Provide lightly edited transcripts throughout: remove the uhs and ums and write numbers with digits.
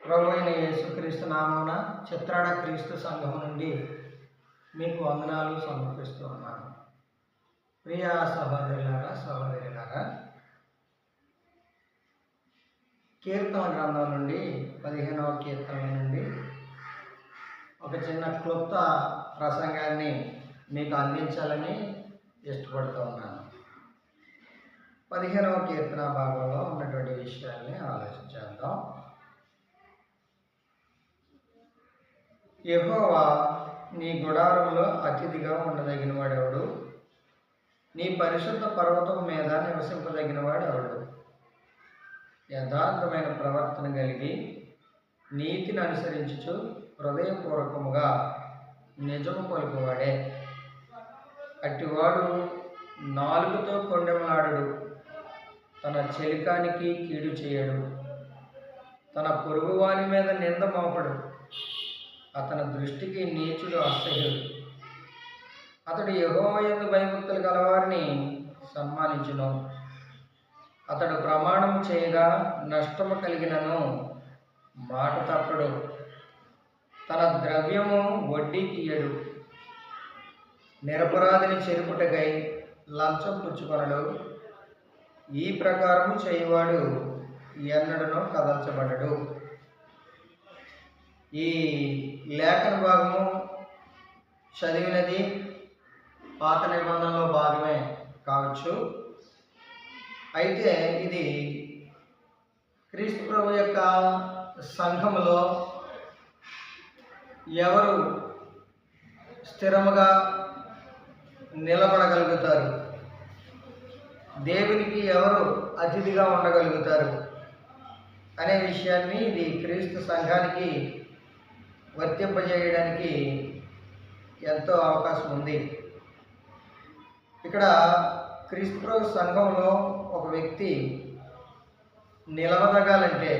ప్రభు అయిన యేసుక్రీస్తు నామమున చిత్రాడ క్రీస్తు సంఘం నుండి మీకు వందనాలు సమర్పిస్తూ ఉన్నాను. ప్రియ సహోదరులారా, సహోదరులారా, కీర్తన గ్రంథం నుండి 15వ కీర్తన నుండి ఒక చిన్న క్లుప్త ప్రసంగాన్ని మీకు అందించాలని ఇష్టపడుతూ ఉన్నాను. 15వ కీర్తన భాగంలో ఉన్నటువంటి విషయాల్ని ఆలోచించేద్దాం. యెహోవా నీ గుడారంలో అతిథిగా ఉండదగిన వాడెవడు? నీ పరిశుద్ధ పర్వతం మీద నివసింపదగిన వాడెవడు? యథార్థమైన ప్రవర్తన కలిగి నీతిని అనుసరించుచు హృదయపూర్వకముగా నిజము పలుకువాడే. అట్టివాడు నాలుగుతో కొండెమలాడడు, తన చెలికానికి కీడు చేయడు, తన పొరుగువాని మీద నింద మోపడు, అతని దృష్టికి నీచుడు అసహ్యుడు. అతడు యెహోవా యందు భయభక్తులు గలవారిని సన్మానించును. అతడు ప్రమాణము చేయగా నష్టము కలిగినను మాట తప్పడు. తన ద్రవ్యము వడ్డీకి ఇయ్యడు. నిరపరాధిని చెరుపుటకై లంచం పుచ్చుకొనడు. ఈ ప్రకారము చేయువాడు ఎన్నడనో కదల్చబడడు. ఈ లేఖన భాగము చదివినది పాత నిబంధనలో భాగమే కావచ్చు. అయితే ఇది క్రీస్తు ప్రభు యొక్క సంఘములో ఎవరు స్థిరముగా నిలబడగలుగుతారు, దేవునికి ఎవరు అతిథిగా ఉండగలుగుతారు అనే విషయాన్ని ఇది క్రీస్తు సంఘానికి వర్తింపజేయడానికి ఎంతో అవకాశం ఉంది. ఇక్కడ క్రీస్తు ప్రభు సంఘంలో ఒక వ్యక్తి నిలవదగాలంటే,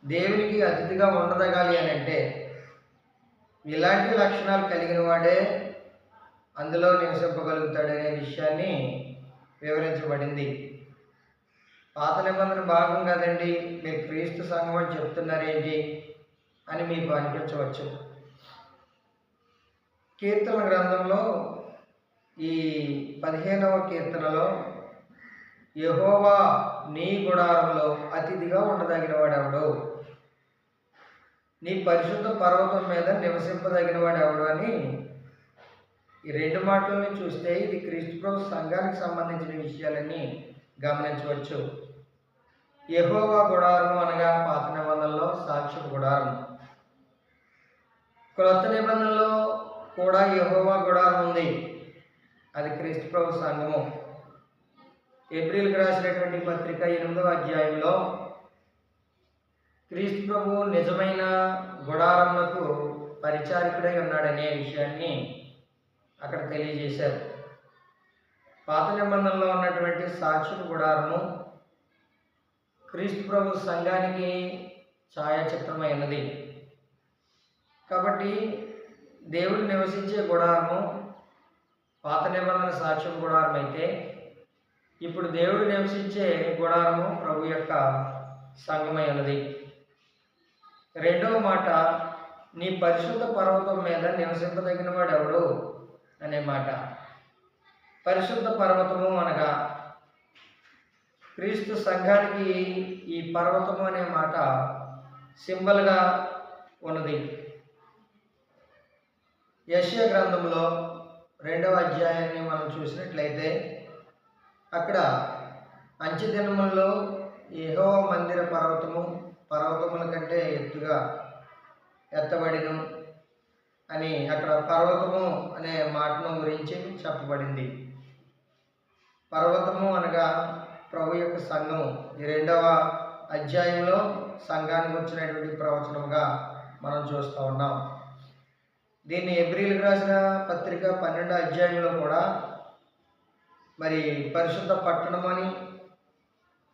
దేవునికి అతిథిగా ఉండదగాలి అని అంటే ఇలాంటి లక్షణాలు కలిగిన వాడే అందులో నివసింపగలుగుతాడనే విషయాన్ని వివరించబడింది. పాత నిబంధన భాగం కదండి, మీరు క్రీస్తు సంఘం అని చెప్తున్నారేంటి అని మీకు అనిపించవచ్చు. కీర్తన గ్రంథంలో ఈ 15వ కీర్తనలో యెహోవా నీ గుడారంలో అతిథిగా ఉండదగిన వాడెవడు? నీ పరిశుద్ధ పర్వతం మీద నివసింపదగిన వాడెవడు అని ఈ రెండు మాటలని చూస్తే ఇది క్రీస్తు ప్రభు సంఘానికి సంబంధించిన విషయాలని గమనించవచ్చు. యెహోవా గుడారం అనగా పాత నిబంధనలో సాక్షి గుడారం, క్రొత్త నిబంధనలో కూడా యెహోవా గుడారం ఉంది, అది క్రీస్తు ప్రభు సంఘము. ఏప్రిల్కి రాసినటువంటి పత్రిక 8వ అధ్యాయంలో క్రీస్తు ప్రభు నిజమైన గుడారములకు పరిచారకుడై ఉన్నాడనే విషయాన్ని అక్కడ తెలియజేశారు. పాత నిబంధనలో ఉన్నటువంటి సాక్షి గుడారము క్రీస్తు ప్రభు సంఘానికి ఛాయాచిత్రమైనది. కాబట్టి దేవుడు నివసించే గుడారము పాత నిబంధన సాక్ష్యం గుడారం అయితే, ఇప్పుడు దేవుడు నివసించే గుడారము ప్రభు యొక్క సంఘమై ఉన్నది. రెండవ మాట, నీ పరిశుద్ధ పర్వతం మీద నివసింపదగిన వాడు ఎవడు అనే మాట. పరిశుద్ధ పర్వతము అనగా క్రీస్తు సంఘానికి ఈ పర్వతము అనే మాట సింబల్గా ఉన్నది. యెషయా గ్రంథంలో 2వ అధ్యాయాన్ని మనం చూసినట్లయితే అక్కడ అంచె దినములలో యెహోవా మందిర పర్వతముల కంటే ఎత్తుగా ఎత్తబడిను అని అక్కడ పర్వతము అనే మాటను గురించి చెప్పబడింది. పర్వతము అనగా ప్రభు యొక్క సంఘము. ఈ 2వ అధ్యాయంలో సంఘానికి వచ్చినటువంటి ప్రవచనముగా మనం చూస్తూ ఉన్నాం. దీన్ని ఏప్రిల్కి రాసిన పత్రిక 12వ అధ్యాయంలో కూడా మరి పరిశుద్ధ పట్టణం అని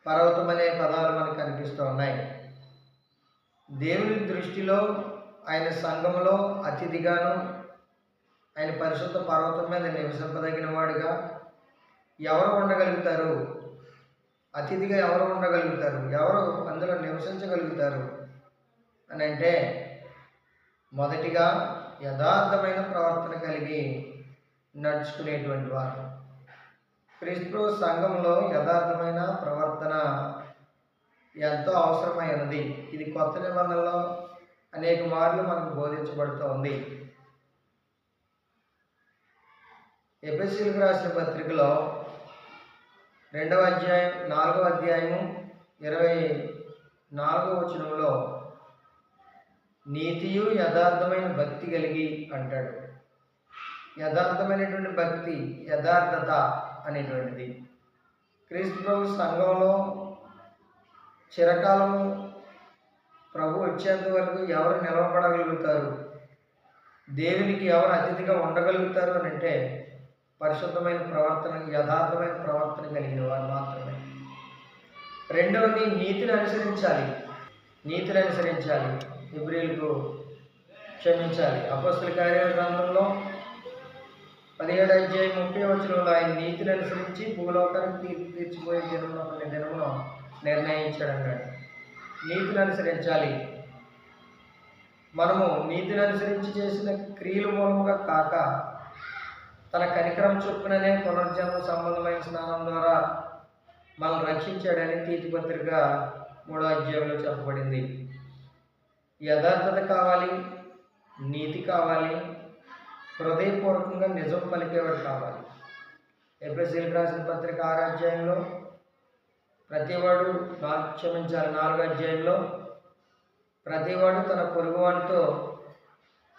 పర్వతం అనే పదాలు మనకు కనిపిస్తూ ఉన్నాయి. దేవుని దృష్టిలో ఆయన సంఘములో అతిథిగాను, ఆయన పరిశుద్ధ పర్వతం మీద నివసింపదగిన వాడుగా ఎవరు ఉండగలుగుతారు అతిథిగా ఎవరు ఉండగలుగుతారు, ఎవరు అందులో నివసించగలుగుతారు అని అంటే మొదటిగా యథార్థమైన ప్రవర్తన కలిగి నడుచుకునేటువంటి వారు. క్రీస్తు సంఘంలో యథార్థమైన ప్రవర్తన ఎంతో అవసరమైనది. ఇది కొత్త నిబంధనలో అనేక మార్లు మనకు బోధించబడుతూ ఉంది. ఎఫెసీయులకు రాసిన పత్రికలో 2వ అధ్యాయం 4వ అధ్యాయము 24వ వచనంలో నీతియు యథార్థమైన భక్తి కలిగి అంటాడు. యథార్థమైనటువంటి భక్తి, యథార్థత అనేటువంటిది క్రీస్తు ప్రభు సంఘంలో చిరకాలము ప్రభు వచ్చేంత వరకు ఎవరు నిలవబడగలుగుతారు, దేవునికి ఎవరు అతిథిగా ఉండగలుగుతారు అని అంటే పరిశుద్ధమైన ప్రవర్తన, యథార్థమైన ప్రవర్తన కలిగిన వారు మాత్రమే. రెండవది నీతిని అనుసరించాలి. నీతిని అనుసరించాలి, హెబ్రీయులకు క్షమించాలి. అపొస్తలుల కార్యాల గ్రంథంలో 17వ అధ్యాయం 30వ వచనంలో ఆయన నీతిని అనుసరించి భూలోకానికి తీర్పు తీర్చిపోయే దినమున కొన్ని దినమును నిర్ణయించాడు అన్నాడు. నీతిని అనుసరించాలి. మనము నీతిని అనుసరించి చేసిన క్రియల మూలముగా కాక తన కనికరం చొప్పుననే పునర్జన్మ సంబంధమైన స్నానం ద్వారా మనం రక్షించాడని తీతు పత్రిక 3వ అధ్యాయంలో చెప్పబడింది. యథార్థత కావాలి, నీతి కావాలి, హృదయపూర్వకంగా నిజం పలికేవాడు కావాలి. ఎఫెసీయులకు రాసిన పత్రిక 6వ అధ్యాయంలో ప్రతివాడు 4వ అధ్యాయంలో ప్రతివాడు తన పొరుగువానితో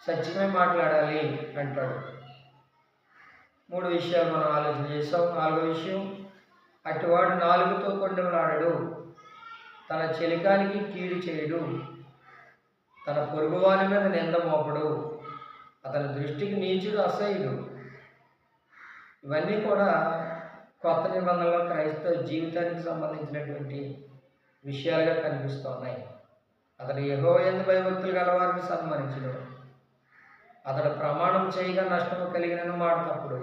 సత్యమే మాట్లాడాలి అంటాడు. 3 విషయాలు మనం ఆలోచన చేసాం. 4వ విషయం, అటువాడు నాలుగుతో కొండెములాడడు, తన చెలికానికి కీడు చేయడు, తన పొరుగువాని మీద నింద మోపడు, అతని దృష్టికి నీచుడు అసహ్యుడు. ఇవన్నీ కూడా కొత్త నిబంధనలో క్రైస్తవ జీవితానికి సంబంధించినటువంటి విషయాలుగా కనిపిస్తున్నాయి. అతడు యెహోవా యందు భయభక్తులు గలవారిని సన్మానించుడు, అతడు ప్రమాణం చేయగా నష్టము కలిగిన మాట తప్పుడు,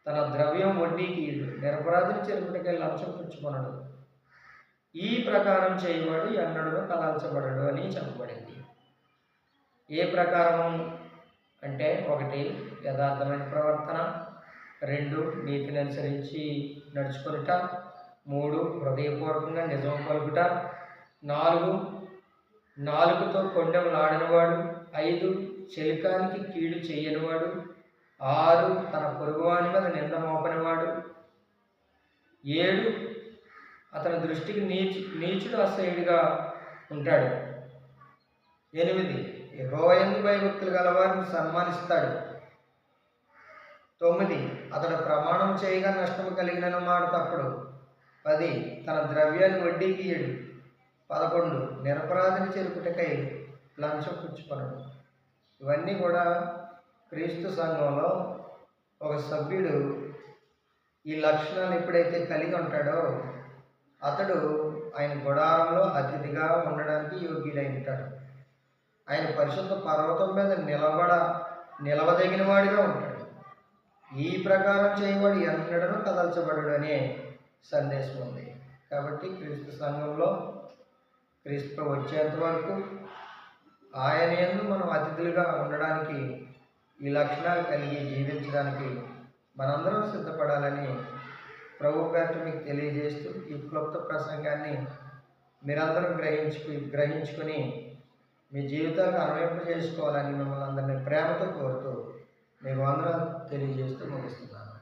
తన ద్రవ్యం వడ్డీకి ఇడు, నిరపరాధిని చెరుపుటకై లంచం పుచ్చుకొనడు, ఈ ప్రకారం చేయవాడు ఎన్నడూ కదల్చబడడు అని చెప్పబడింది. ఏ ప్రకారము అంటే 1 యథార్థమైన ప్రవర్తన, 2 నీతిని అనుసరించి నడుచుకొనుట, 3 హృదయపూర్వకంగా నిజం పలుకుట, 4 నాలుగుతో కొండెములాడినవాడు, 5 చెలికానికి కీడు చేయనివాడు, 6 తన పొరుగువాని మీద నింద మోపనివాడు, 7 అతని దృష్టికి నీచుడు అసహ్యుడిగా ఉంటాడు, 8 యెహోవా యందు భయభక్తులు గలవారిని సన్మానిస్తాడు, 9 అతడు ప్రమాణం చేయగా నష్టము కలిగిన మాట తప్పుడు, 10 తన ద్రవ్యాన్ని వడ్డీకి ఇయ్యడు, 11 నిరపరాధిని చెరుపుటకై లంచం పుచ్చుకొనడు. ఇవన్నీ కూడా క్రీస్తు సంఘంలో ఒక సభ్యుడు ఈ లక్షణాలు ఎప్పుడైతే కలిగి ఉంటాడో అతడు ఆయన గుడారంలో అతిథిగా ఉండడానికి యోగ్యుడై ఉంటాడు. ఆయన పరిశుద్ధ పర్వతం మీద నిలవదగిన వాడిగా ఉంటాడు. ఈ ప్రకారం చేయవాడు ఎన్నడూ కదల్చబడడు అనే సందేశం ఉంది. కాబట్టి క్రీస్తు సంఘంలో క్రీస్తు వచ్చేంత వరకు ఆయన యందు మనం అతిథులుగా ఉండడానికి, ఈ లక్షణాలు కలిగి జీవించడానికి మనందరం సిద్ధపడాలని ప్రభు పేరిట మీకు తెలియజేస్తూ ఈ క్లుప్త ప్రసంగాన్ని మీరందరూ గ్రహించుకొని మీ జీవితాలకు అన్వయింప చేసుకోవాలని మిమ్మల్ని అందరినీ ప్రేమతో కోరుతూ మీకు వందనాలు తెలియజేస్తూ ముగిస్తున్నాను.